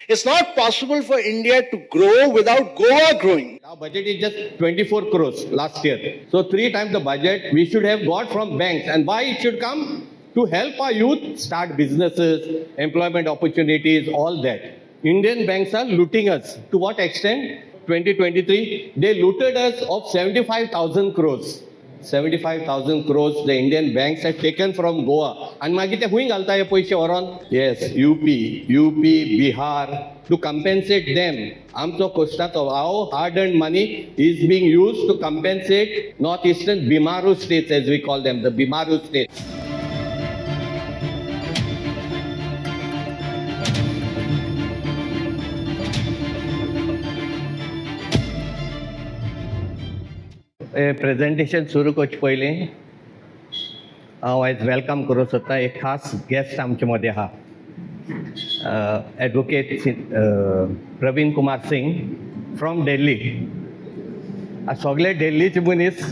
It's not possible for India to grow without Goa growing. Our budget is just 24 crores last year. So 3 times the budget we should have got from banks. And why it should come? To help our youth start businesses, employment opportunities, all that. Indian banks are looting us. To what extent? 2023, they looted us of 75,000 crores. 75,000 crores the Indian banks have taken from Goa. And मागीर ते हुंय घालता हे पैसे व्हरोन? Yes, UP, Bihar, to compensate them. आमचो कोस्टाचो our hard-earned money is being used to compensate northeastern Bimaru states, as we call them, the Bimaru states. Presentation सुरू करचे पयलीं हांव आयज वेलकम करूंक सोदतां एक खास गेस्ट आमचे मदें आहा एडवोकेट प्रवीण कुमार सिंग फ्रॉम दिल्ली सगळे दिल्लीचे मनीस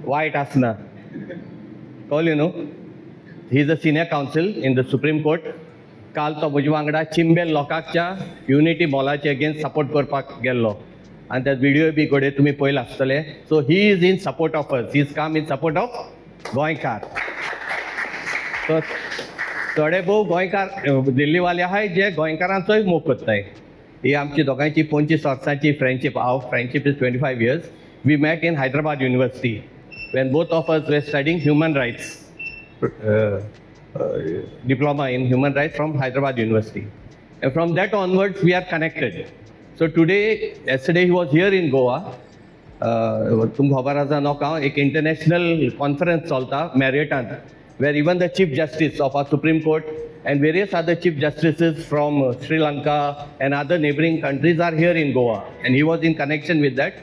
वायट आसना कळ्ळें you know he is a senior counsel in the Supreme Court काल तो म्हजे वांगडा चिंबेल लोकांच्या युनिटी मॉलाचे अगेन्स्ट सपोर्ट करपाक गेल्लो and that video bhi gode tumi poil astale so he is in support of us, he is come in support of goinkar so थोडे भोव गोंयकार दिल्ली वाले आहाय जे गोंयकारांचोय मोग कोत्ताय ही आमची दोगांची 25 वर्सांची friendship our friendship is 25 years we met in Hyderabad University when both of us were studying human rights diploma in human rights from Hyderabad University and from that onwards we are connected. So today, yesterday he was here in Goa. तुमकां खबर आसा नोका एक international conference चलता Marriott'an, where even the Chief Justice of our Supreme Court and various other Chief Justices from Sri Lanka and other neighboring countries are here in Goa, and he was in connection with that.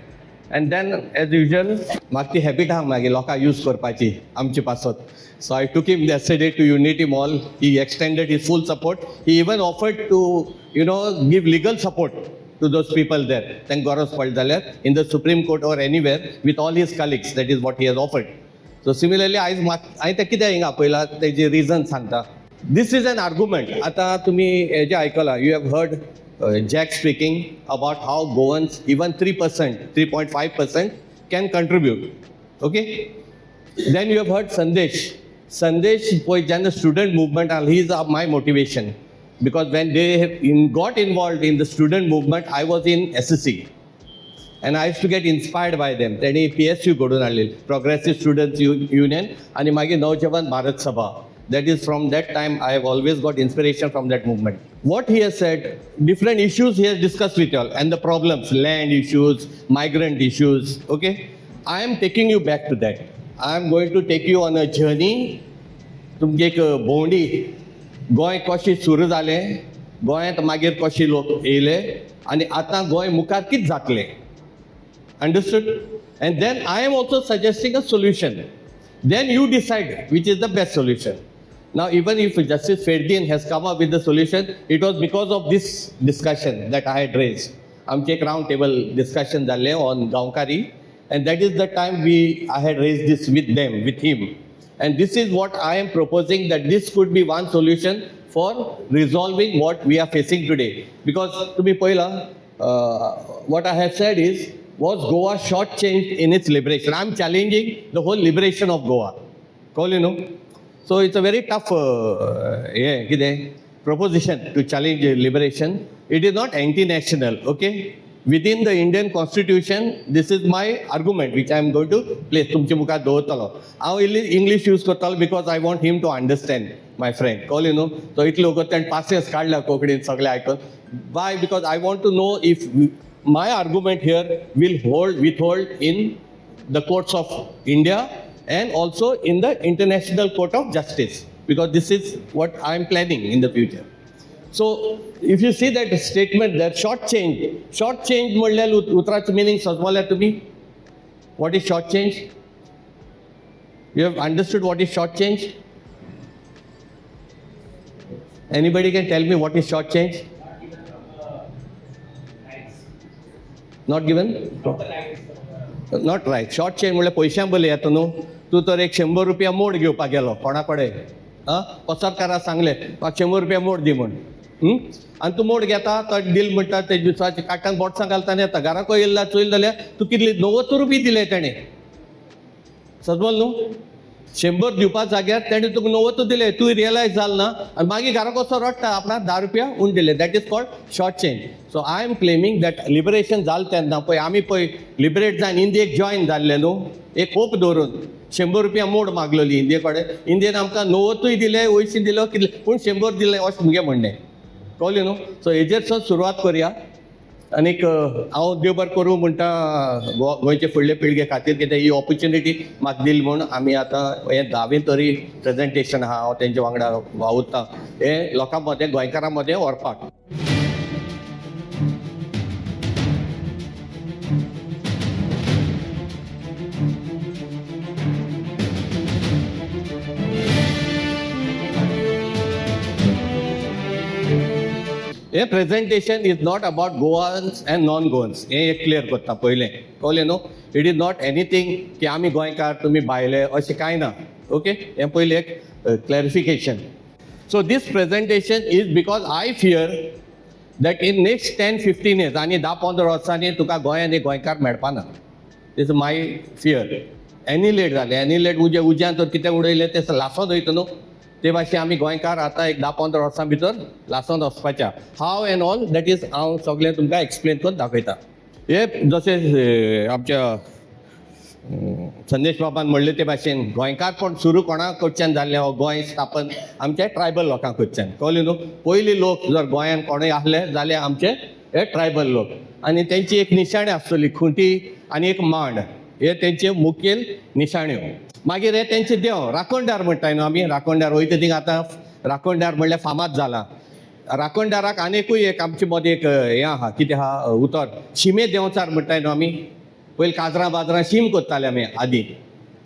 And then, as usual, म्हाका ती habit आहा मागीर लोकांक use करपाची आमचे पासत. So I took him yesterday to Unity Mall. He extended his full support. He even offered to, give legal support to those people there. Thank Gaurav Paldale in the Supreme Court or anywhere with all his colleagues. That is what he has offered. So similarly, I take it hinga पहिला त्याचे reason सांगता. This is an argument. आता तुम्ही जे ऐकला, you have heard Jack speaking about how Goans even 3%, 3.5% can contribute. Okay. Then you have heard Sandesh. Sandesh was the student movement, and he is my motivation. Because when they got involved in the student movement, I was in SSC. And I used to get inspired by them. Then PSU godun alil, Progressive Students Union, and mage Naujawan Bharat Sabha. That is from that time I have always got inspiration from that movement. What he has said, different issues he has discussed with you all, and the problems, land issues, migrant issues, okay? I am taking you back to that. I am going to take you on a journey. तुमगे एक भोंवडी गोंय कशें सुरू जालें गोंयांत मागीर कशे लोक येयले आनी आतां गोंय मुखार कितें जातलें understood and then I am also suggesting a solution then you decide which is the best solution now even if justice Ferdino has come up with the solution it was because of this discussion that I had raised आमचें एक round table discussion जाल्लें on गांवकारी and that is the time I had raised this with them, with him. And this is what I am proposing, that this could be one solution for resolving what we are facing today. Because to be poila, what I have said is, was Goa shortchanged in its liberation? I am challenging the whole liberation of Goa. So it's a very tough proposition to challenge liberation. It is not anti-national, okay? Within the Indian Constitution, this is my argument, which I am going to place. तुमचे मुखार दवरतलो. हांव English use करतलो because I want him to understand, my friend. कळ्ळें न्हू? So इतले वगत ताणें passes काडल्या कोंकणीन सगळे आयकून. Why? Because I want to know if my argument here will withhold in the courts of India and also in the International Court of Justice, because this is what I am planning in the future. So, if you see that statement there, short change म्हणल्यार उतराचो meaning समजलें तुमी? What is short change? You have understood what is short change? Anybody can tell me what is short change? Not given? Not right. Short change म्हणल्यार पयशां बले येता न्हू. तूं तर एक 100 रुपया मोड घेवपाक गेलो कोणा कडेन. पसरकाराक सांगलें म्हाका 100 रुपया मोड दी म्हूण. आनी तूं मोड घेता तो डील म्हणटा ते दिसाचे काटान बोटसां घालता आनी येता घराको येयला चोयल जाल्यार तूं कितली 90 रुपया दिले तेणें सजमल न्हू 100 दिवपा जाग्यार तेणें तुका 90 दिले तूं रियलायज जाल ना आनी मागीर घरा कसो रडटा आपणाक 10 रुपया उण दिले that is called short change so I am claiming that liberation जालें तेन्ना पळय आमी पळय लिबरेट जावन इंडियेक जॉयन जाल्ले न्हू एक होप दवरून 100 रुपया मोड मागलोली इंडिये कडेन इंडियेन आमकां 90 दिले 80 दिलो कितले पूण 100 दिले अशें मुगे म्हणणें कळ्ळें न्हू सो हेजेर सुरवात करुया आनीक हांव देव बरें करूं म्हणटा गोंयचे फुडले पिळगे खातीर कित्याक ही ऑपॉर्च्युनिटी म्हाका दिली म्हूण आमी आतां हें 10वें तरी प्रेजेंटेशन आहा हांव तेंच्या वांगडा वावुरतां हें लोकां मदें गोंयकारां मदें व्हरपाक हे presentation is not about Goans and non Goans हें एक क्लियर करता पयलें कळ्ळें न्हू इट इज नॉट एनीथींग की आमी गोंयकार तुमी भायले अशें कांय ना ओके हें पयलें एक clarification so this presentation is because I fear that in next 10-15 years आनी 10-15 वर्सांनी तुका गोंयान एक गोंयकार मेळपाना इज माय फियर एनिलेट जालें एनिलेट उज्यान तर कितें उडयलें तें लासोन वयता न्हू ते भाशेन आमी गोंयकार आतां एक 10-15 वर्सां भितर लासोन वचपाच्या हाव एंड ऑल दॅट इज हांव सगळें तुमकां एक्सप्लेन करून दाखयता हे जशें आमच्या संदेश बाबान म्हणलें ते भाशेन गोंयकारपण सुरू कोणा कडच्यान जाल्लें हो गोंय स्थापन आमच्या ट्रायबल लोकां कडच्यान कळ्ळें न्हू पयलीं लोक जर गोंयान कोणूय आहले जाल्यार आमचे हे ट्रायबल लोक आनी तेंची एक निशाणी आसतली खुंटी आनी एक मांड हे तेंचे मुखेल निशाण्यो मागीर हे तेंचे देव राखणदार म्हणटाय न्हू आमी राखणदार वयता थिंग आतां राखणदार म्हणल्यार फामाद जाला राखणदाराक आनीकूय एक आमचे मदें एक हें आहा कितें आहा उतर शिमे देंवचार म्हणटाय न्हू आमी पयलीं काजरां बाजरां शीम कोत्ताले आमी आदीं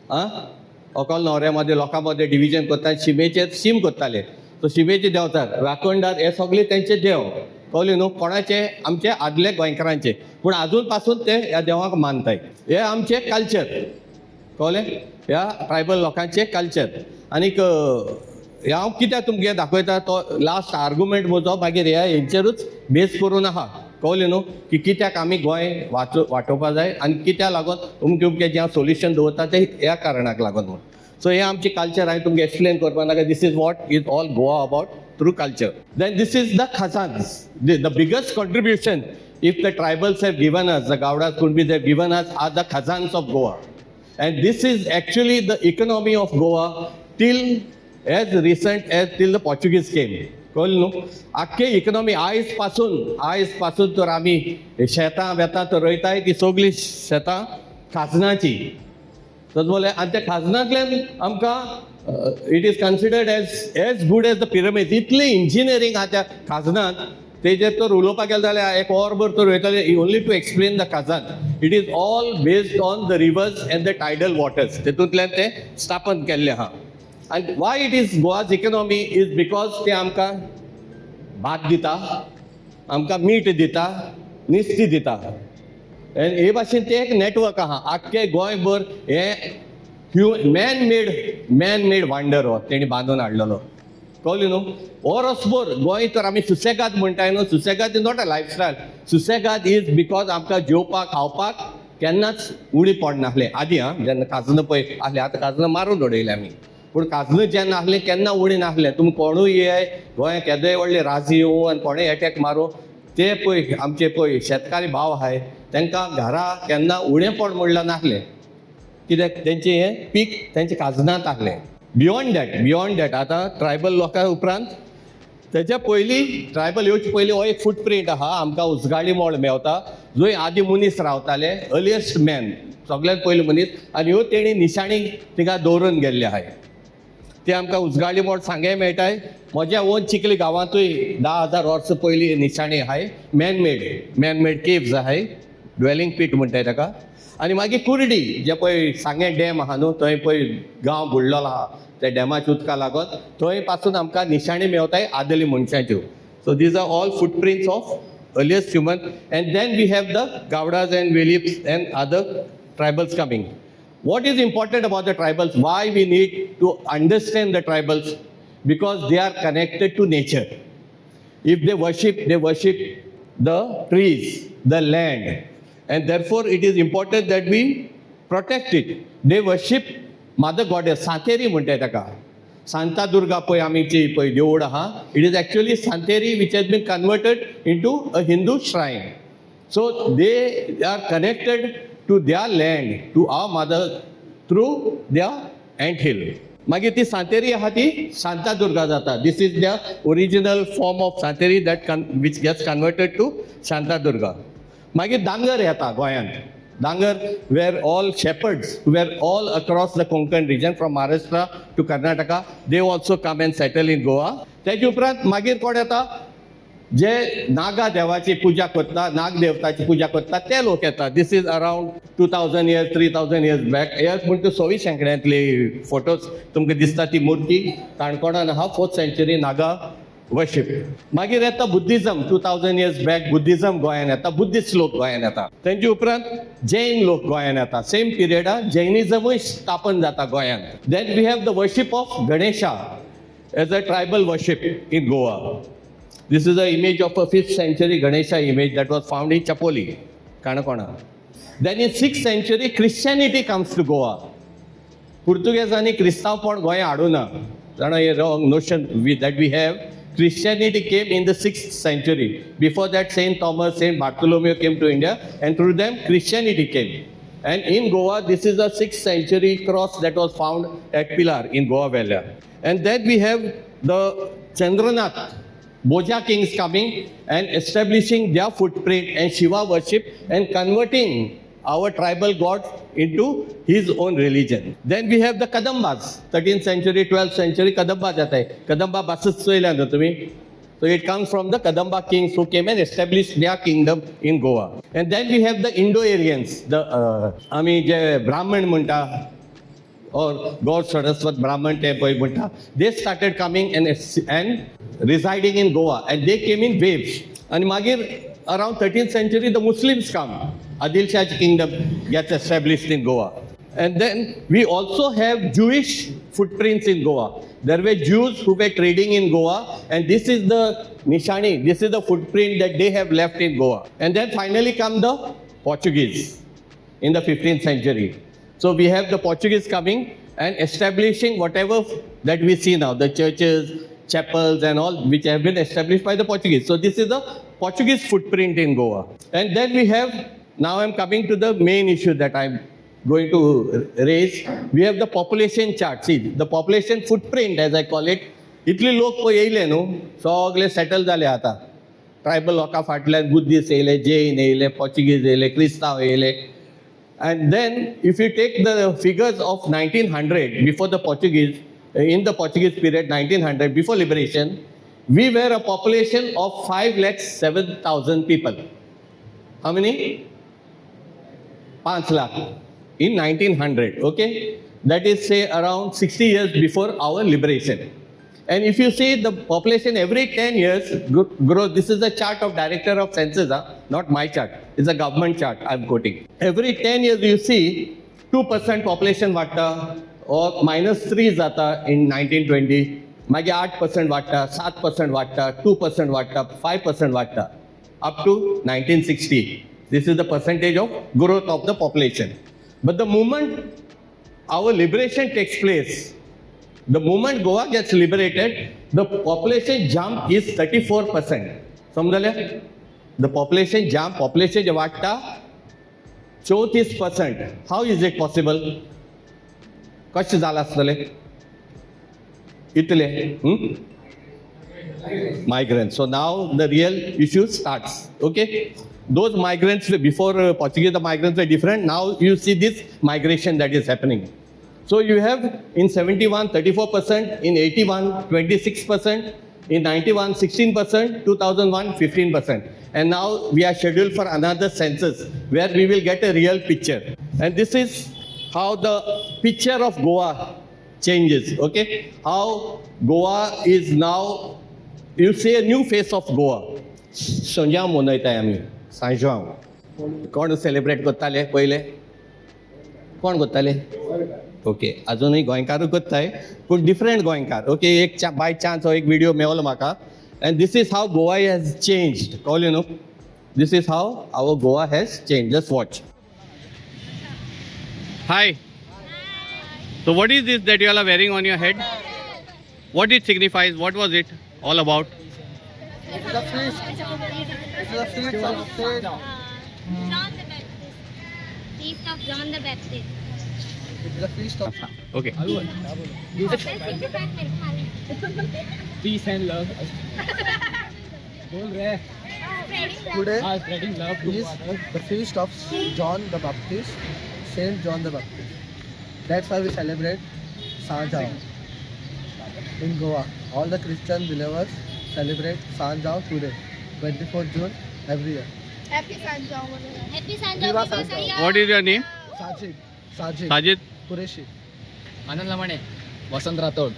अकल न्हवऱ्या मदें लोकां मदें डिविजन कोत्ता शिमेचेर शीम कोत्ताले सो शिमेचे देंवचार राखणदार हे सगळे तेंचे देव कळ्ळें न्हू कोणाचे आमचे आदले गोंयकारांचे पूण आजून पासून ते ह्या देवाक मानताय हे आमचे कल्चर कळ्ळें ह्या ट्रायबल लोकांचे कल्चर आनीक हांव कित्याक तुमगे दाखयता तो लास्ट आर्ग्युमेंट म्हजो मागीर ह्या हेंचेरूच बेस करून आहा कळ्ळें न्हू की कित्याक आमी गोंय वांटोवपा जाय आनी कित्याक लागून अमकें जें हांव सोल्युशन दवरता तें ह्या कारणाक लागून म्हूण सो हें आमचें कल्चर हांवें तुमकां एक्सप्लेन करपा नाका this is what is all Goa about through culture then this is the khazans the biggest contribution of the tribals have given us the Gawdas Kunbis have given us are the khazans of Goa and this is actually the economy of Goa till as recent as till the Portuguese came कळ्ळें न्हू आख्खे economy आयज पासून तर आमी शेतां वेतां तर रोयताय ती सगळीं शेतां खाजनाची समजलें आनी त्या खाजनांतल्यान आमकां it is considered as good as the pyramid इतलें इंजिनियरींग आहा त्या खाजनांत तेजेर तर उलोवपाक गेले जाल्यार एक वरभर तर वयतले only to explain the khazan it is all based on the rivers and the tidal waters तेतूंतल्यान ते स्थापन केल्लें आहा आनी why it is Goa's economy is because ते आमकां भात दिता आमकां मीठ दिता निस्ती दिता आनी हे भाशेन ते एक नेटवर्क आहा आख्खे गोंयभर हे मॅन मेड वांडर हो तेणी बांदून हाडलेलो कळ्ळें न्हू वर्सभर गोंय तर आमी सुसेगाद म्हणटाय न्हू susegad is not a lifestyle susegad is because आमकां जेवपाक खावपाक केन्नाच उणी पडनासलें आदीं जेन्ना काजनां पळय आहलें आतां काजनां मारून उडयले आमी पूण काजनां जेन्ना आहलें केन्ना उणी नासलें तुमी कोणूय ये गोंयाक केदोय व्हडले राजी येवं आनी कोणेय एटॅक मारूं ते पळय आमचे पळय शेतकारी भाव आहाय तांकां घरा केन्ना उणेंपण म्हणलें नासलें कित्याक तेंचें हें पीक तेंच्या काजनांत आहलें बियॉन्ड दॅट आतां ट्रायबल लोकां उपरांत तेच्या पयलीं ट्रायबल येवचे पयलीं हो एक फुटप्रिंट आहा आमकां उजगाडी मोळ मेवता जंय आदीं मनीस रावताले अर्लियस्ट मॅन सगळ्यांत पयलीं मनीस आनी ह्यो तेणी निशाणी थिंगा दवरून गेल्ले आहाय ते आमकां उजगाडी मोळ सांगे मेळटाय म्हज्या ओन चिखली गांवांतूय 10,000 वर्सां पयलीं निशाणी आहाय मॅन मेड केव्स आहाय ड्वेलिंग पीट म्हणटाय ताका आनी मागीर कुर्डी जे पळय सांगे डॅम आहा न्हू थंय पळय गांव बुडलेलो आहा त्या डॅमाच्या उदका लागून थंय पासून आमकां निशाणी मेवताय आदली मनशाच्यो so these are all footprints of earliest human and then we have the Gawdas and Velips and other tribals coming what is important about the tribals why we need to understand the tribals because they are connected to nature If they worship the trees, the land. And therefore it is important that we protect it. They worship Mother Goddess, Santeri म्हणटाय ताका. Santa Durga पळय आमची पळय देवूळ आहा. It is actually Santeri which has been converted into a Hindu shrine. So they are connected to their land, to our mother through their anthill. मागीर ती सांतेरी आहा ती शांता दुर्गा जाता. This is the original form of Santeri which gets converted to Shanta Durga. मागीर दांगर येता गोंयांत. दांगर where all shepherds were all across the Konkan region from Maharashtra to Karnataka, they also come and settle in Goa. तेजे उपरांत मागीर कोण येता जे नागा देवाची पुजा करता, नाग देवताची पुजा करता ते लोक येता. This is around 2000 years 3000 years back. हे म्हणटा 24 शेंकड्यांतले फोटोज तुमकां दिसता. ती मूर्ती काणकोणान आहा, 4th century नागा वर्शीप. मागीर येता बुद्धिजम. 2000 years बॅक बुद्धिजम गोंयांत येता, बुद्धिस्ट लोक गोंयांत येता. तेंचे उपरांत जैन लोक गोंयांत येता. सेम पिरियडाक जैनिजमूय स्थापन जाता गोंयांत. Then we have the worship of Ganesha as a tribal worship in Goa. This is an image of a 5th century Ganesha image that was found in Chapoli, Kanakona. Then in 6th century, Christianity comes to Goa. Portuguese Christampon Goya Aduna. That's a wrong notion that we have. Christianity came in the 6th century. Before that, Saint Thomas, Saint Bartholomew came to India, and through them, Christianity came. And in Goa, this is a 6th century cross that was found at Pilar in Goa Valley. And then we have the Chandranath Boja kings coming and establishing their footprint and Shiva worship and converting our tribal gods into his own religion. Then we have the Kadambas, 13th century, 12th century Kadamba jata hai. Kadamba basis soila na tumi. So it comes from the Kadamba kings who came and established their kingdom in Goa. And then we have the Indo-Aryans, the Brahman munta, or God Saraswat Brahman temple munta. They started coming and residing in Goa, and they came in waves. And magir around 13th century the Muslims come. Adil Shah's kingdom gets established in Goa. And then we also have Jewish footprints in Goa. There were Jews who were trading in Goa, and this is the nishani, this is the footprint that they have left in Goa. And then finally come the Portuguese in the 15th century. So we have the Portuguese coming and establishing whatever that we see now, the churches, chapels and all which have been established by the Portuguese. So this is the Portuguese footprint in Goa. And then we have, now I'm coming to the main issue that I'm going to raise. We have the population chart. See, the population footprint as I call it. इतले लोक पळय येयले न्हू, सगळे settle जाले आतां. Tribal लोकां फाटल्यान बुद्धिस्ट येयले, जैन येयले, पोर्चुगीज येयले, क्रिस्तांव येयले. And then if you take the figures of 1900, before the Portuguese, in the Portuguese period, 1900, before liberation, we were a population of 5,07,000 people. How many? 5 lakh in 1900, okay? That is, say, around 60 years before our liberation. And if you see the population every 10 years growth, this is a chart of Director of Census, not my chart. It's a government chart I'm quoting. Every 10 years you see 2% population vatta or -3 zata in 1920. Magi 8% vatta, 7% vatta, 2% vatta, 5% vatta up to 1960. This is the percentage of growth of the population. But the moment our liberation takes place, the moment Goa gets liberated, the population jump is 34%. समजले? The population jump, population वाढता 34%. How is it possible? कशें जालां आसतलें? इतले? Migrants. So now the real issue starts. Okay? Those migrants, before Portuguese, the migrants were different. Now you see this migration that is happening. So you have in 71, 34%, in 81, 26%, in 91, 16%, 2001, 15%. And now we are scheduled for another census where we will get a real picture. And this is how the picture of Goa changes, okay? How Goa is now, you see a new face of Goa. Sonja monaytay ami, San Juan. Koण celebrate करताले पहिले? कोण करताले? Okay, अजूनही गोंयकारूच करताय, पूण different गोंयकार. Okay, एक by chance हो एक व्हिडिओ मेळ्ळो म्हाका, And this is how Goa has changed. All you know, this is how our Goa has changed. Just watch. Hi. So what is this that you all are wearing on your head? What it signifies? What was it all about? It's the feast. It's the feast of Saint John the Baptist. Feast of John the Baptist. It's the feast of Okay. Peace and love. बोल रहे today spreading love to is others. the feast of John the Baptist, Saint John the Baptist. That's why we celebrate Sanjao in Goa. All the Christian believers celebrate Sanjao today, 24th June every year. Happy Sanjao. Happy Viva Sanjao. Sanjao. What is your name? Sajid Sajid. Qureshi. Anand Lamane, Vasant Rathod.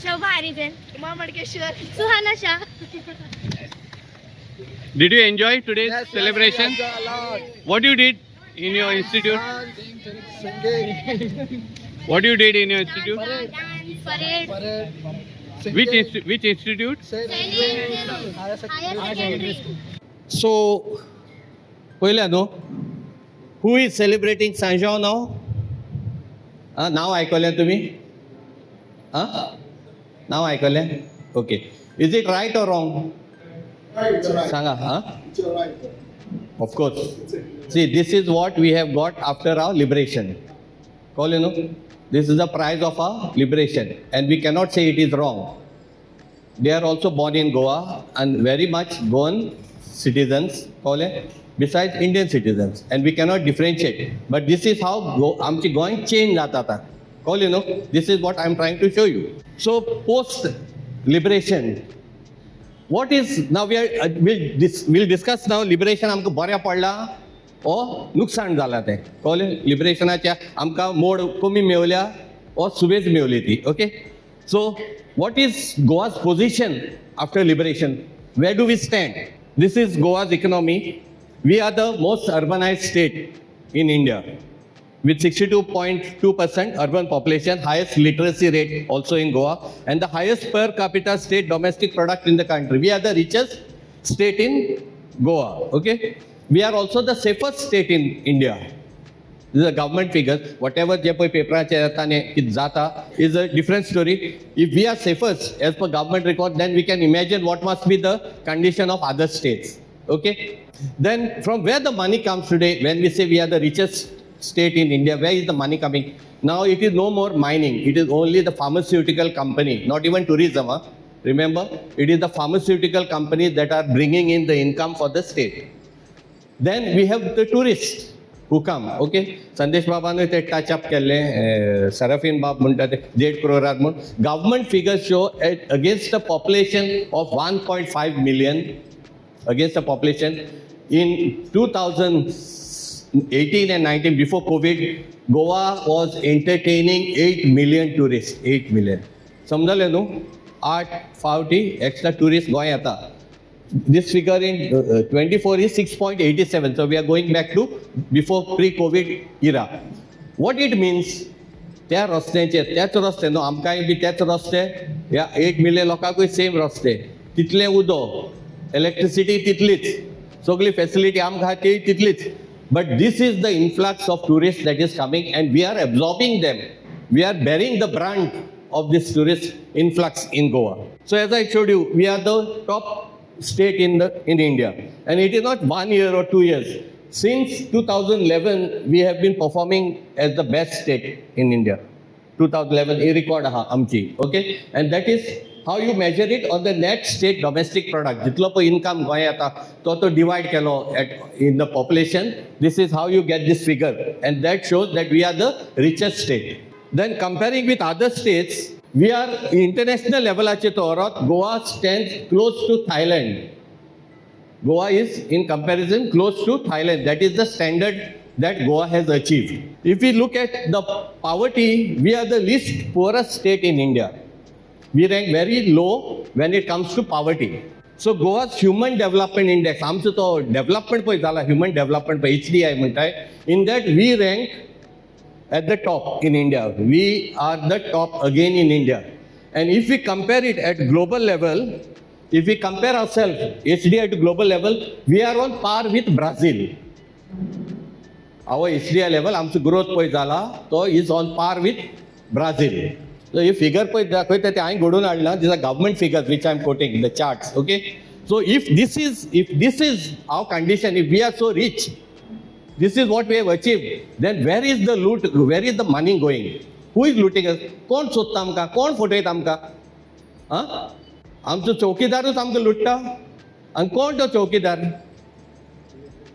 Shobha Harijan. Uma Madkeshwar. Suhana Shah. Did you enjoy today's Yes, celebration? Yes, a lot. What you did in your institute? Singing, What you did in your institute? Dance, parade. parade, Which singing, which institute? Saint Higher Secondary. Higher secondary. So, पहिला no, who is celebrating Sanjao now? Now ऐकले तुम्ही? Now ऐकले? Okay. Is it right or wrong? Sanga, Of course. See, this is what we have got after our liberation. Call you know, this is the prize of our liberation, and we cannot say it is wrong. They are also born in Goa and very much Goan citizens, call it, besides Indian citizens, and we cannot differentiate. But this is how आमची Goa change जाता था. Call you know, this is what I am trying to show you. So post liberation. What is now we are we'll discuss now liberation आमकां बऱ्या पडला ओ नुकसान जाला तें कळ्ळें लिबरेशनाच्या आमकां मोड कमी मेवल्या ओ सुबेज मेवली ती okay so what is Goa's position after liberation? Where do we stand? This is Goa's economy. We are the most urbanized state in India with 62.2% urban population, highest literacy rate also in Goa, and the highest per capita state domestic product in the country. We are the richest state in Goa, okay? We are also the safest state in India. This is a government figures. Whatever je poi paper jata is a different story. If we are safest as per government record, then we can imagine what must be the condition of other states, okay? Then from where the money comes today, when we say we are the richest state in India, where is the money coming? Now it is no more mining, it is only the pharmaceutical company, not even tourism. Remember, it is the pharmaceutical companies that are bringing in the income for the state. Then we have the tourists who come, okay? Sandesh Babaने ते touch up केले, Sarafin Bab म्हणतात ते 8 crore म्हणून. Government figures show against a population of 1.5 million, against a population in 2018 and 19 before COVID, Goa was entertaining 8 million tourists, 8 million. समजले नु 8 फावटी extra tourists Goa येता. This figure in 24 is 6.87. So we are going back to before pre-COVID era. What it means, त्या रस्त्याचे त्याच रस्ते न्हू आमकांय बी त्याच रस्ते ह्या 8 मिलियन लोकांकूय सेम रस्ते तितलें उदक इलेक्ट्रिसिटी तितलीच सगळी फॅसिलिटी आमकां आहा ती तितलीच but this is the influx of tourists that is coming and we are absorbing them. We are bearing the brunt of this tourist influx in Goa. So as I showed you, we are the top state in India, and it is not 1 year or 2 years. Since 2011, we have been performing as the best state in India. 2011, a record amchi, okay, and that is how you measure it on the net state domestic product. Jitlo po income goya ta, to divide kelo in the population. This is how you get this figure, and that shows that we are the richest state. Then comparing with other states, we are international level ache torot. Goa stands close to Thailand. Goa is in comparison close to Thailand. That is the standard that Goa has achieved. If we look at the poverty, we are the least poorest state in India. We rank very low when it comes to poverty. So Goa's Human Development Index, आमचो तो development पळय जाला Human Development पळय HDI म्हणटाय. In that we rank at the top in India. We are the top again in India. And if we compare it at global level, if we compare ourselves, HDI to global level, we are on par with Brazil. Our HDI level, आमचो growth पळय जाला, तो is on par with Brazil. So hey figure पळय दाखयता ते हांवें घडोवन हाडला. These are government figures which I am quoting, the charts. Okay. So if this is our condition, if we are so rich, this is what we have achieved, then where is the loot? Where is the money going? Who is looting us? कोण सोदता आमकां? कोण फटयता आमकां? आमचो चौकीदारूच आमकां लुटता. आनी कोण तो चौकीदार?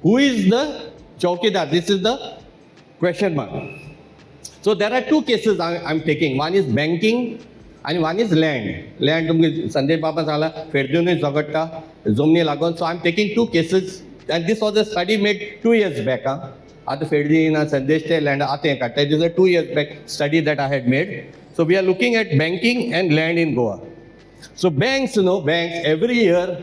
Who is the chowkidar? This is the question mark. So there are two cases I'm taking. One is banking and one is land. Land, Sanjay Baba Sala, Ferdunus Zagata, Zomni Lagon. So I'm taking two cases. And this was a study made 2 years back. At the Ferdinand Sandesh land, this is a 2 years back study that I had made. So we are looking at banking and land in Goa. So banks, every year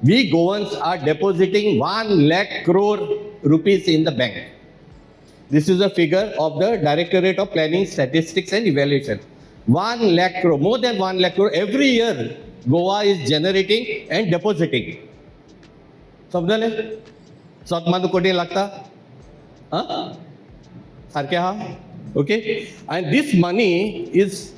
we Goans are depositing 1 lakh crore rupees in the bank. This is a figure of the Directorate of Planning, Statistics and Evaluation. 1 lakh crore, more than 1 lakh crore every year Goa is generating and depositing. समजले? 7 कोटी लागता? सारखे हा? Okay? And this money is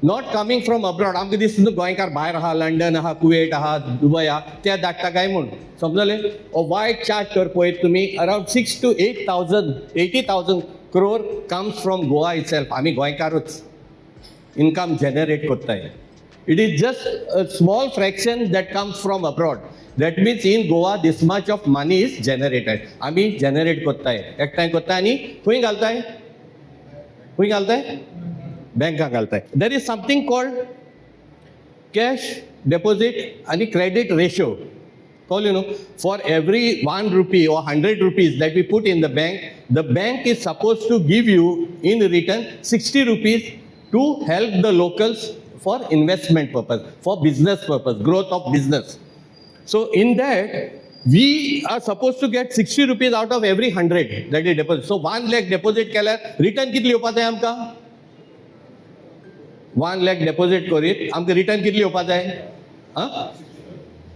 not coming from abroad. आमकां दिसता गोंयकार भायर आहा, लंडन आहा, कुवेट आहा, दुबय आहा, ते धाडटा काय म्हूण. समजले? वायट चार्ट कर पळयत तुमी, around 6 to 80,000 crore comes from Goa itself. आमी गोंयकारूच income generate कोत्ताय. It is just a small fraction that comes from abroad. That means in Goa this much of money is generated. आमी generate कोत्ताय. एकठांय कोत्ताय आनी खंय घालताय? खंय घालताय? बँकाक घालताय. There is something called cash deposit and credit ratio. For every 1 rupee or 100 rupees that we put in the bank is supposed to give you in return 60 rupees to help the locals for investment purpose, for business purpose, growth of business. So in that, we are supposed to get 60 rupees out of every 100 that we deposit. So 1 lakh deposit केल्यार return कितली येवपाक जाय आमकां? 1 lakh deposit करीत आमकां return कितली येवपाक जाय?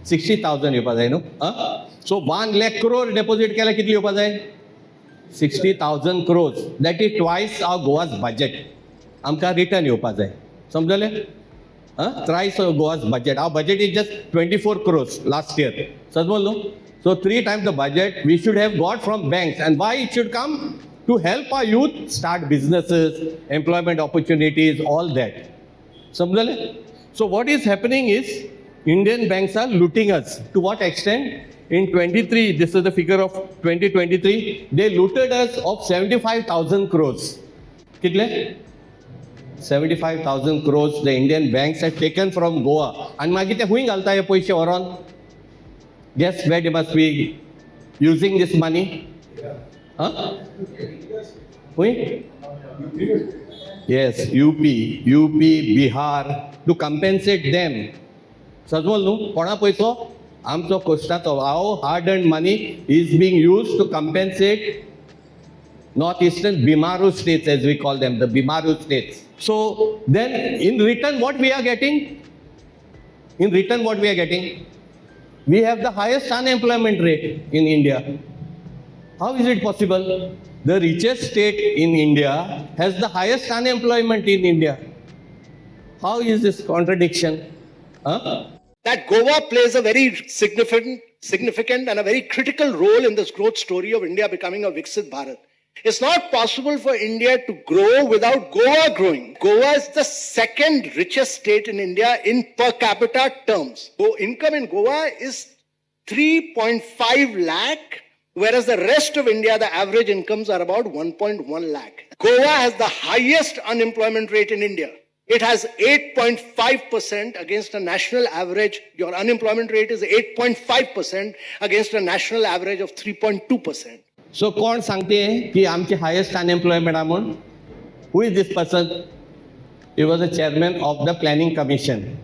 60,000 येवपाक जाय न्हू? So 1 lakh crore deposit केल्यार कितली येवपाक जाय? 60,000 crores. That is twice our Goa's budget. आमकां return येवपाक जाय. समजले? Thrice Goa's budget. Our budget is just 24 crores last year. So 3 times the budget we should have got from banks. And why it should come? To help our youth start businesses, employment opportunities, all that. Samjhale? So what is happening is Indian banks are looting us. To what extent? In 23, this is the figure of 2023, they looted us of 75,000 crores. Kitle? 75,000 crores the Indian banks have taken from Goa. And magi te hui galta ye paise oron. Guess where they must be using this money? Hui? Yes, UP, Bihar, to compensate them. Sajwal nu, kona paiso? Amcho koshtato, our hard-earned money is being used to compensate northeastern Bimaru states, as we call them, the Bimaru states. So then in return what we are getting? We have the highest unemployment rate in India. How is it possible? The richest state in India has the highest unemployment in India. How is this contradiction? That Goa plays a very significant and a very critical role in this growth story of India becoming a Viksit Bharat. It's not possible for India to grow without Goa growing. Goa is the second richest state in India in per capita terms. Income in Goa is 3.5 lakh, whereas the rest of India, the average incomes are about 1.1 lakh. Goa has the highest unemployment rate in India. It has 8.5% against a national average. Your unemployment rate is 8.5% against a national average of 3.2%. So कोण सांगते की आमचे highest unemployment amount? Who is this person? He was the chairman of the planning commission,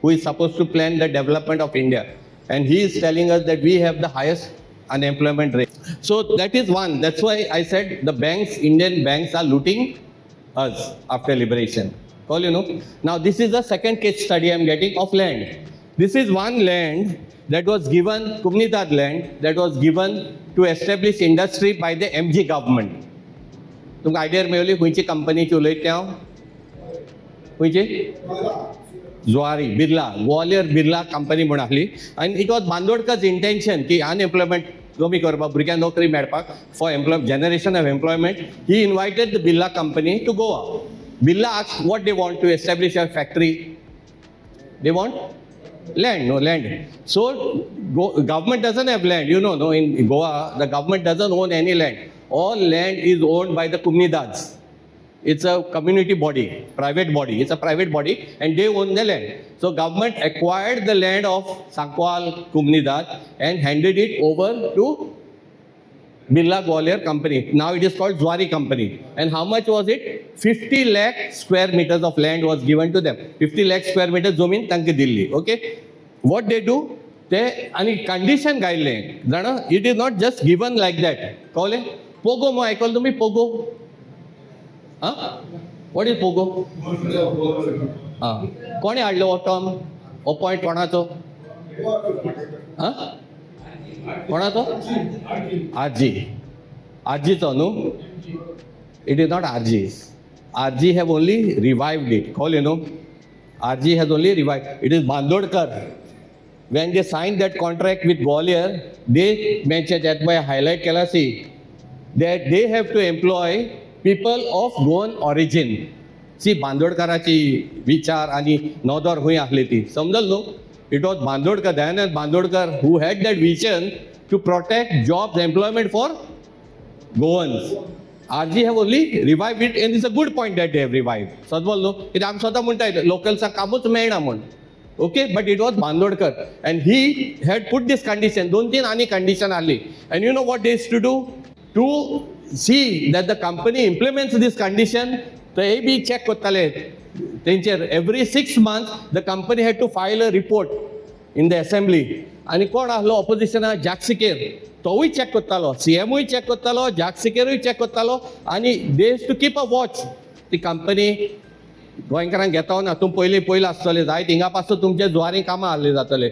who is supposed to plan the development of India. And he is telling us that we have the highest unemployment rate. So that is one. That's why I said the banks, Indian banks are looting us after liberation. Now this is the second case study I'm getting of land. This is one land that was given, Communidade land, that was given to establish industry by the MG government. तुमकां idea मेळ्ळी खंयची कंपनीची उलयता हांव? खंयची? जुआरी Birla, Gwalior Birla company म्हूण आसली आनी इट वॉज बांदोडकर's इंटेंशन की अनएम्प्लॉयमेंट कमी करपाक, भुरग्यांक नोकरी मेळपाक for generation of employment. He invited the Birla company to Goa. Birla asked what they want to establish a factory. They want land, no land. So government doesn't have land, you know, no, in Goa, the government doesn't own any land. All land is owned by the Communidades. It's a community body, private body. It's a private body and they own the land. So government acquired the land of Sankwal Comunidade and handed it over to Birla Gwalior company. Now it is called Zuari company. And how much was it? 50 lakh square meters of land was given to them. 50 lakh square meters zomin tanki dilli. Okay. What they do? They any condition guideline. It is not just given like that. Call it pogo mo. I call them pogo. Huh? What is pogo? Kone adlo o term? O point konacho? Huh? कोणाचो? RG. आरजीचो न्हू? It is not RG's. RG have only revived it. Call you know? RG has only revived. It is Bandodkar. When they signed that contract with Gwalior, they mentioned that by highlight kela see that they have to employ people of Goan origin. See Bandodkarachi vichar ani nodor hui ahli ti. Samjal no? It was Bandodkar, Dayanand Bandodkar, who had that vision to protect jobs, employment for Goans. RG have only revived it, and it's a good point that they have revived. Sadwal no, it am swata munta local sa kamuch meina mun. Okay, but it was Bandodkar, and he had put this condition. Don't think any condition ali. And you know what they used to do to see that the company implements this condition. So AB check kottale. Every 6 months, the company had to file a report in the assembly. And कोण आसलो opposition Jack Sikir. तोवूय check कोत्तालो, CMूय check कोत्तालो, Jack Sikiरूय check कोत्तालो. And they used to keep a watch. The company गोंयकारांक घेता ना, तुम पयलीं आसतले जाय थिंगा पासून तुमचे जुवारी कामां आहले जातले.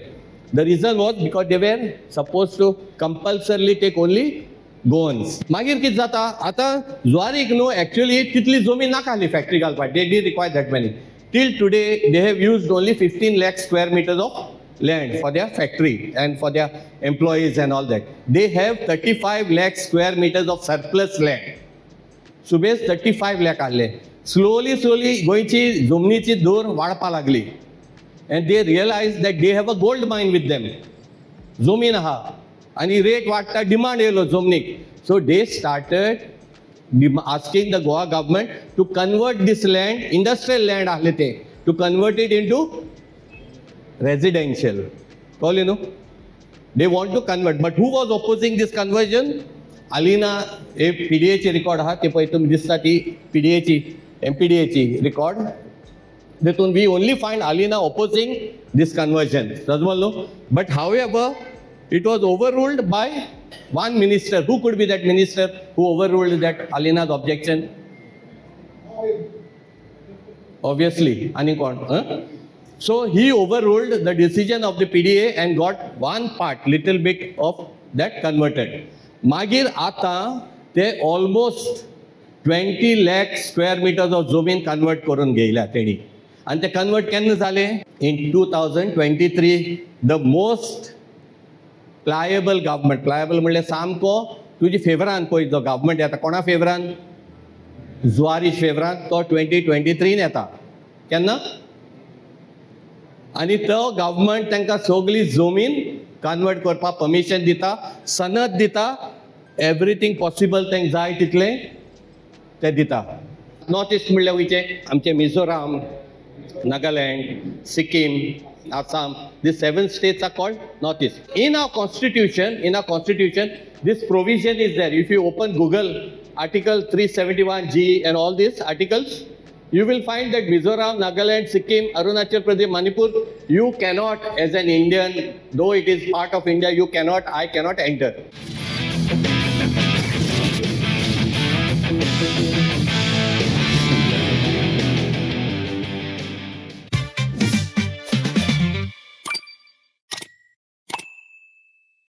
The reason was because they were supposed to compulsorily take only Goans. मागीर कितें जाता आतां जुवारीक न्हू एक्चुअली तितली जमीन नाका आहली फॅक्टरी घालपाक. They didn't require that many. Till today they have used only 15 lakh square meters of land for their factory and for their employees and all that. They have 35 lakh square meters of surplus land. सुबेज 35 lakh आहले. Slowly गोंयची जमनीची दर वाडपा लागली. And they realized that they have a gold mine with them. जमीन आहा. आणि rate वाडटा, demand येयलो जमनीक. So they started asking the Goa government to convert this land, industrial land ahle te, to convert it into residential. Call you know? They want to convert. But who was opposing this conversion? Alina, a PDA record ha, te pai tum dista ti PDA MPDA record. Detun we only find Alina opposing this conversion. But however, it was overruled by one minister. Who could be that minister who overruled that Alina's objection? Obviously, Anikon. So he overruled the decision of the PDA and got one part, little bit of that converted. Magir Ata, they almost 20 lakh square meters of zomin convert korun geila teni. And they convert kenna zale? In 2023, the most pliable government, pliable म्हणले सामको तुझी फेवरान पळय जो government येता कोणा फेवरान? जुआरी फेवरान तो 2023 येता. केन्ना? आनी तो गव्हर्नमेंट तांकां सगळी जमीन कन्वर्ट करपाक परमिशन दिता, सनद दिता, एवरीथिंग पॉसिबल तांकां जाय तितलें ते दिता. नॉर्थ ईस्ट म्हणले वयचे आमचे Mizoram, Nagaland, Sikkim, Assam, these 7 states are called Northeast. In our constitution, this provision is there. If you open Google, Article 371G and all these articles, you will find that Mizoram, Nagaland, Sikkim, Arunachal Pradesh, Manipur, you cannot, as an Indian, though it is part of India, I cannot enter.